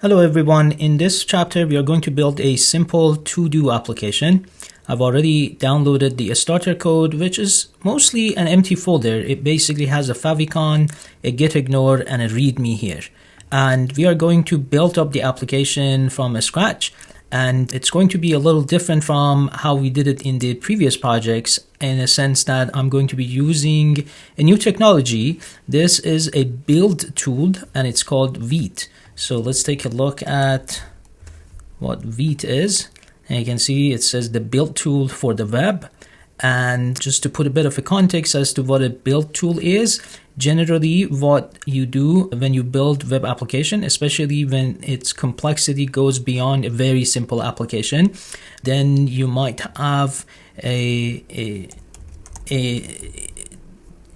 Hello everyone, in this chapter we are going to build a simple to-do application. I've already downloaded the starter code, which is mostly an empty folder. It basically has a favicon, a getignore, and a readme here. And we are going to build up the application from scratch. And it's going to be a little different from how we did it in the previous projects, in a sense that I'm going to be using a new technology. This is a build tool and it's called Vite. So let's take a look at what Vite is. And you can see it says the build tool for the web. And just to put a bit of a context as to what a build tool is, generally what you do when you build web application, especially when its complexity goes beyond a very simple application, then you might have a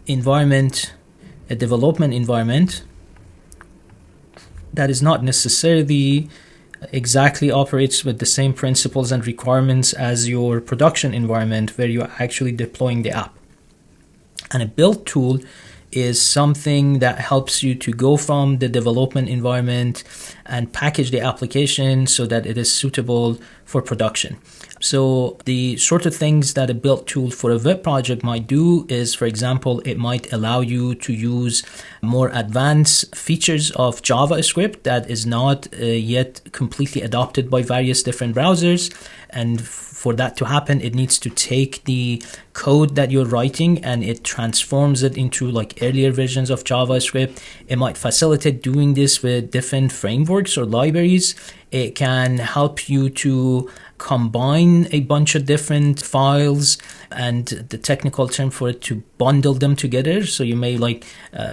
development environment that is not necessarily exactly operates with the same principles and requirements as your production environment where you're actually deploying the app. And a build tool is something that helps you to go from the development environment and package the application so that it is suitable for production. So the sort of things that a build tool for a web project might do is, for example, it might allow you to use more advanced features of JavaScript that is not yet completely adopted by various different browsers. And for that to happen, it needs to take the code that you're writing and it transforms it into like earlier versions of JavaScript. It might facilitate doing this with different frameworks or libraries. It can help you to combine a bunch of different files, and the technical term for it, to bundle them together. So you may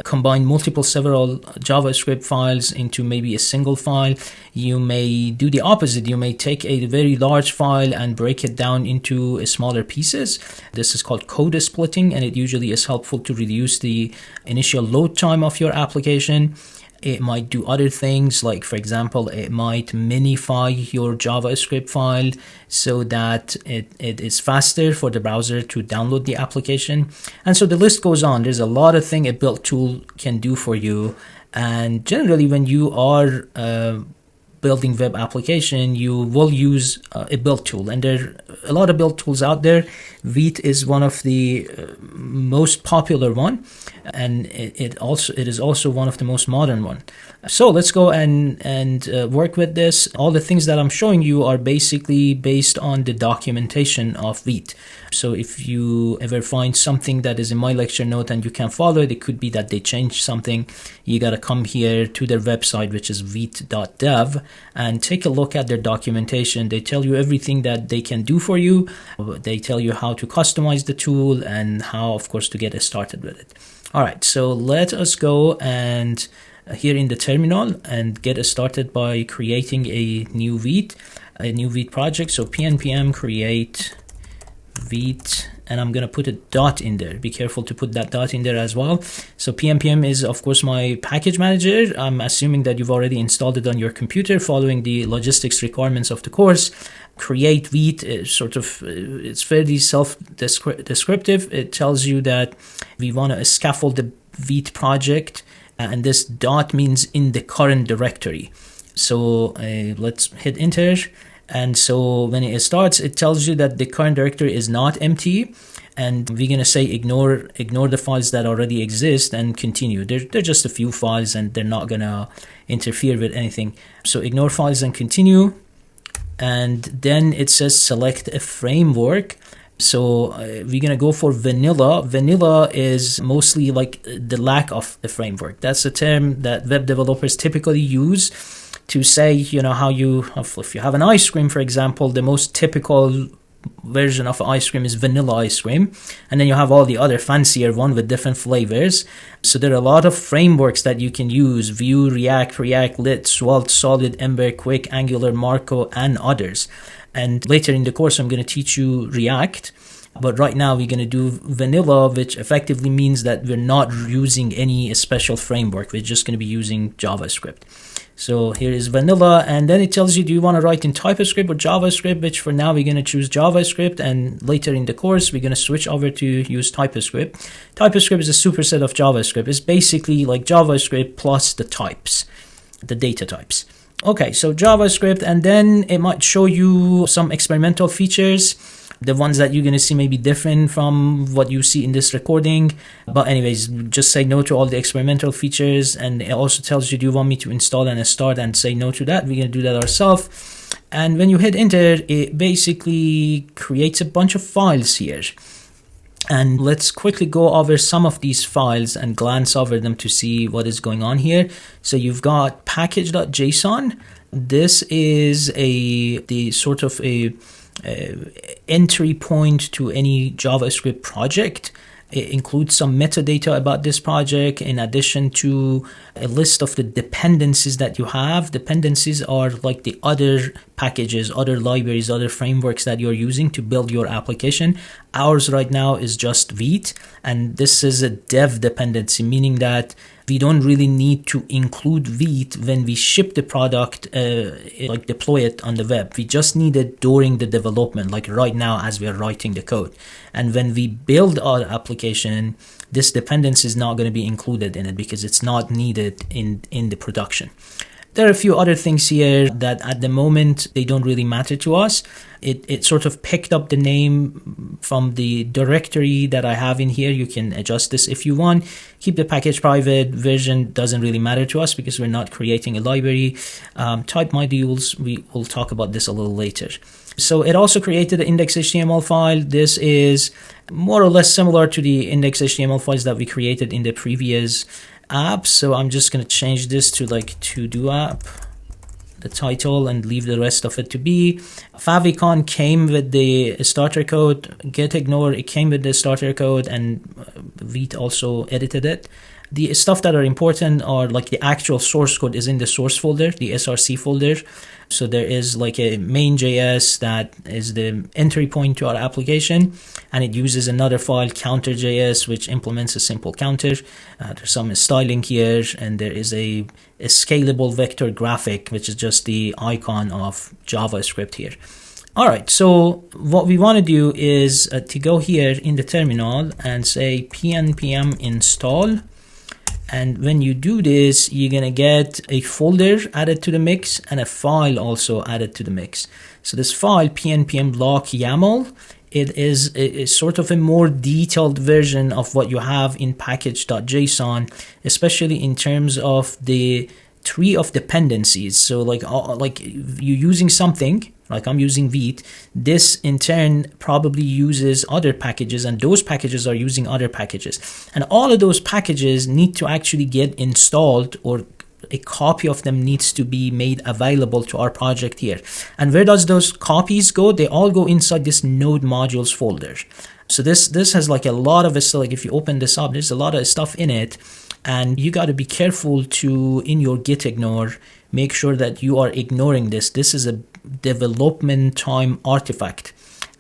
combine several JavaScript files into maybe a single file. You may do the opposite. You may take a very large file and break it down into smaller pieces. This is called code splitting, and it usually is helpful to reduce the initial load time of your application. It might do other things, like, for example, it might minify your JavaScript file so that it is faster for the browser to download the application. And so the list goes on. There's a lot of things a build tool can do for you. And generally, when you are building web application, you will use a build tool, and there are a lot of build tools out there. Vite is one of the most popular one, and it is also one of the most modern one. So let's go and work with this. All the things that I'm showing you are basically based on the documentation of Vite. So if you ever find something that is in my lecture note and you can follow it, it could be that they changed something. You got to come here to their website, which is vite.dev, and take a look at their documentation. They tell you everything that they can do for you. They tell you how to customize the tool and how, of course, to get started with it. All right, so let us go and here in the terminal and get started by creating a new Vite project. So npm create Vite, and I'm going to put a dot in there. Be careful to put that dot in there as well. So npm is, of course, my package manager. I'm assuming that you've already installed it on your computer following the logistics requirements of the course. Create Vite is it's fairly self-descriptive. It tells you that we want to scaffold the Vite project, and this dot means in the current directory. So let's hit enter. And so when it starts, it tells you that the current directory is not empty, and we're going to say ignore the files that already exist and continue. They're just a few files and they're not going to interfere with anything. So ignore files and continue. And then it says select a framework. So we're going to go for vanilla. Vanilla is mostly like the lack of a framework. That's a term that web developers typically use to say, if you have an ice cream, for example, the most typical version of ice cream is vanilla ice cream, and then you have all the other fancier one with different flavors. So there are a lot of frameworks that you can use: Vue, React, Lit, Svelte, Solid, Ember, Quick, Angular, Marco, and others. And later in the course, I'm going to teach you React. But right now we're going to do vanilla, which effectively means that we're not using any special framework. We're just going to be using JavaScript. So here is vanilla, and then it tells you, do you want to write in TypeScript or JavaScript, which for now we're going to choose JavaScript, and later in the course we're going to switch over to use TypeScript. TypeScript is a superset of JavaScript. It's basically like JavaScript plus the types, the data types. Okay, so JavaScript, and then it might show you some experimental features. The ones that you're going to see may be different from what you see in this recording. But anyways, just say no to all the experimental features. And it also tells you, do you want me to install and start, and say no to that. We're going to do that ourselves. And when you hit enter, it basically creates a bunch of files here. And let's quickly go over some of these files and glance over them to see what is going on here. So you've got package.json. This is the sort of a entry point to any JavaScript project. It includes some metadata about this project in addition to a list of the dependencies that you have. Dependencies are like the other packages, other libraries, other frameworks that you're using to build your application. Ours right now is just Vite, and this is a dev dependency, meaning that we don't really need to include Vite when we ship the product, like deploy it on the web. We just need it during the development, like right now as we are writing the code. And when we build our application, this dependency is not going to be included in it because it's not needed in the production. There are a few other things here that at the moment, they don't really matter to us. It sort of picked up the name from the directory that I have in here. You can adjust this if you want. Keep the package private. Version doesn't really matter to us because we're not creating a library. Type modules, we will talk about this a little later. So it also created an index.html file. This is more or less similar to the index.html files that we created in the previous app. So I'm just going to change this to like to-do app, the title, and leave the rest of it to be. Favicon came with the starter code. Getignore, it came with the starter code, and Vite also edited it. The stuff that are important are like the actual source code is in the source folder, the src folder. So there is like a main.js that is the entry point to our application, and it uses another file, counter.js, which implements a simple counter. There's some styling here, and there is a scalable vector graphic, which is just the icon of JavaScript here. All right, so what we want to do is to go here in the terminal and say pnpm install. And when you do this, you're going to get a folder added to the mix and a file also added to the mix. So this file, pnpm block YAML, it is a sort of a more detailed version of what you have in package.json, especially in terms of the tree of dependencies. So like you're using something, like I'm using Vite, this in turn probably uses other packages, and those packages are using other packages. And all of those packages need to actually get installed, or a copy of them needs to be made available to our project here. And where does those copies go? They all go inside this node modules folder. So this has like a lot of it. So like if you open this up, there's a lot of stuff in it, and you got to be careful to, in your gitignore, make sure that you are ignoring this. This is a development time artifact,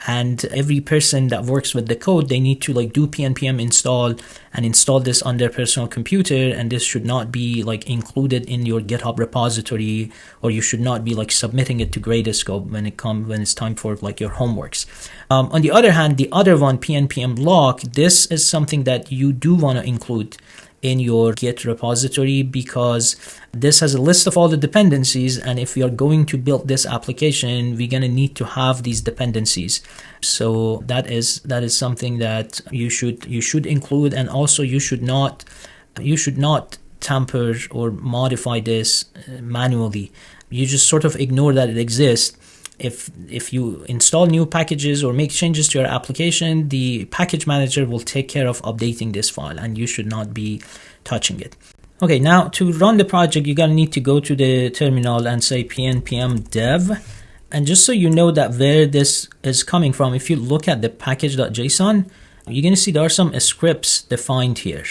and every person that works with the code, they need to like do pnpm install and install this on their personal computer, and this should not be like included in your GitHub repository, or you should not be like submitting it to Gradescope when it's time for like your homeworks. On the other hand, the other one, pnpm block, this is something that you do want to include in your Git repository, because this has a list of all the dependencies, and if we are going to build this application, we're going to need to have these dependencies. So that is something that you should include, and also you should not tamper or modify this manually. You just sort of ignore that it exists. If you install new packages or make changes to your application, the package manager will take care of updating this file, and you should not be touching it. Okay, now to run the project, you're going to need to go to the terminal and say pnpm dev. And just so you know that where this is coming from, if you look at the package.json, you're going to see there are some scripts defined here.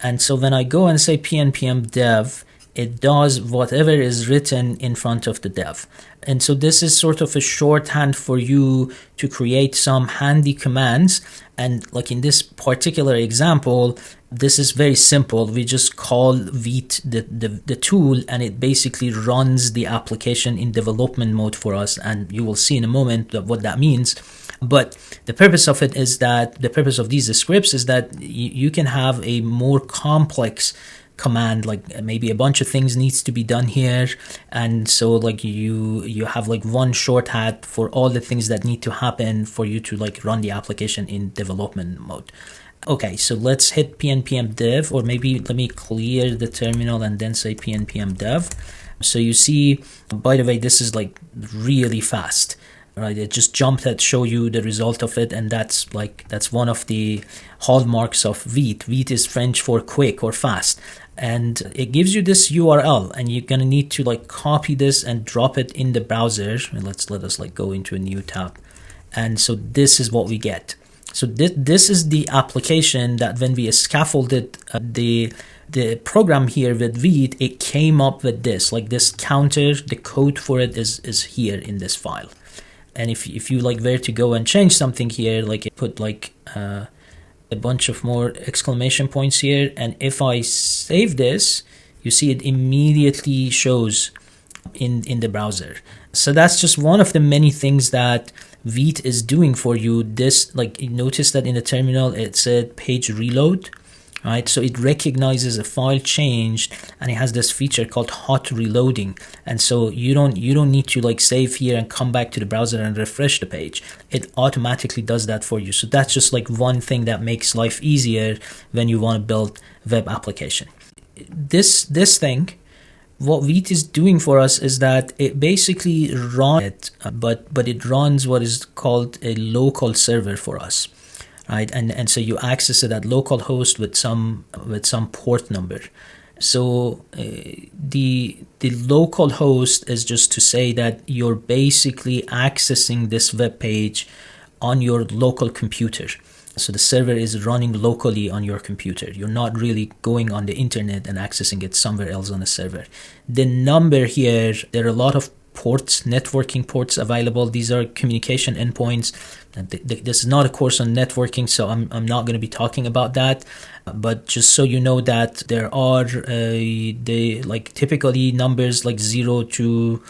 And so when I go and say pnpm dev, it does whatever is written in front of the dev. And so this is sort of a shorthand for you to create some handy commands. And like in this particular example, this is very simple. We just call Vite the tool, and it basically runs the application in development mode for us. And you will see in a moment what that means. But the purpose of it is that the purpose of these scripts is that you can have a more complex command, like maybe a bunch of things needs to be done here, and so like you have like one shorthand for all the things that need to happen for you to like run the application in development mode. Okay, so let's hit pnpm dev, or maybe let me clear the terminal and then say pnpm dev. So you see, by the way, this is like really fast, right? It just jumped at show you the result of it, and that's one of the hallmarks of Vite. Vite is French for quick or fast, and it gives you this URL, and you're gonna need to like copy this and drop it in the browser. Let us like go into a new tab, and so this is what we get. So this is the application that when we scaffolded the program here with Vite, it came up with this, like this counter. The code for it is here in this file. And if you like were to go and change something here, like it put like a bunch of more exclamation points here, and if I save this, you see it immediately shows in the browser. So that's just one of the many things that Vite is doing for you. This, like, you notice that in the terminal it said page reload, right? So it recognizes a file changed, and it has this feature called hot reloading, and so you don't need to like save here and come back to the browser and refresh the page. It automatically does that for you. So that's just like one thing that makes life easier when you want to build web application. This thing, what Vite is doing for us is that it basically runs it, but it runs what is called a local server for us, right? And so you access it at local host with some port number. So the local host is just to say that you're basically accessing this web page on your local computer. So the server is running locally on your computer. You're not really going on the internet and accessing it somewhere else on a server. The number here, there are a lot of ports, networking ports available. These are communication endpoints. This is not a course on networking, so I'm not going to be talking about that. But just so you know that there are the like typically numbers like 0 to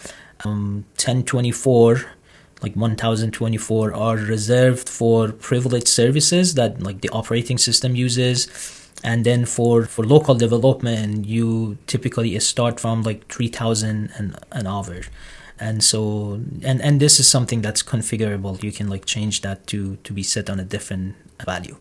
1024. Like 1024 are reserved for privileged services that like the operating system uses, and then for local development you typically start from like 3000 an hour. And so and this is something that's configurable. You can like change that to be set on a different value.